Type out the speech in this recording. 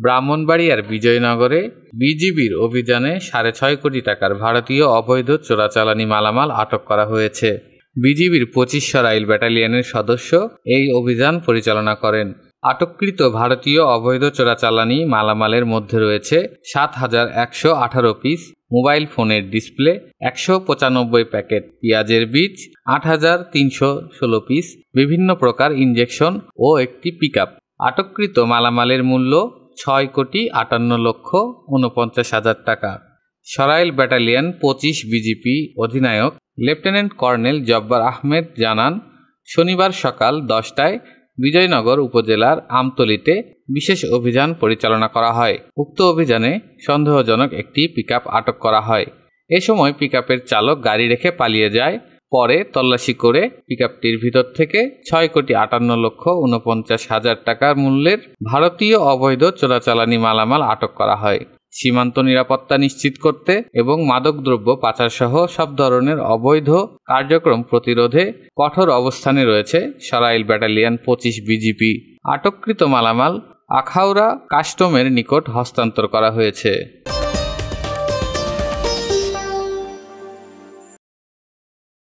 ব্রাহ্মণবাড়িয়ার বিজয়নগরে বিজিবির অভিযানে ৬.৫ কোটি টাকার ভারতীয় অবৈধ চোরাচালানি মালামাল আটক করা হয়েছে। বিজিবির ২৫ সরাইল ব্যাটালিয়নের সদস্য এই অভিযান পরিচালনা করেন। আটককৃত ভারতীয় অবৈধ চোরাচালানি মালামালের মধ্যে রয়েছে ৭,১১৮ পিস মোবাইল ফোনের ডিসপ্লে, ১৯৫ প্যাকেট পেঁয়াজের বীজ, ৮,৩১৬ পিস বিভিন্ন প্রকার ইনজেকশন ও একটি পিকআপ। আটককৃত মালামালের মূল্য ৬,৫৮,৪৯,০০০ টাকা। সরাইল ব্যাটালিয়ন ২৫ বিজিপি অধিনায়ক লেফটেন্যান্ট কর্নেল জব্বার আহমেদ জানান, শনিবার সকাল ১০টায় বিজয়নগর উপজেলার আমতলীতে বিশেষ অভিযান পরিচালনা করা হয়। উক্ত অভিযানে সন্দেহজনক একটি পিকআপ আটক করা হয়। এ সময় পিকআপের চালক গাড়ি রেখে পালিয়ে যায়। পরে তল্লাশি করে পিকআপটির ভিতর থেকে ৬,৫৮,৪৯,০০০ টাকার মূল্যের ভারতীয় অবৈধ চোরাচালানি মালামাল আটক করা হয়। সীমান্ত নিরাপত্তা নিশ্চিত করতে এবং মাদকদ্রব্য পাচারসহ সব ধরনের অবৈধ কার্যক্রম প্রতিরোধে কঠোর অবস্থানে রয়েছে সরাইল ব্যাটালিয়ন ২৫ বিজিপি। আটককৃত মালামাল আখাউড়া কাস্টমের নিকট হস্তান্তর করা হয়েছে।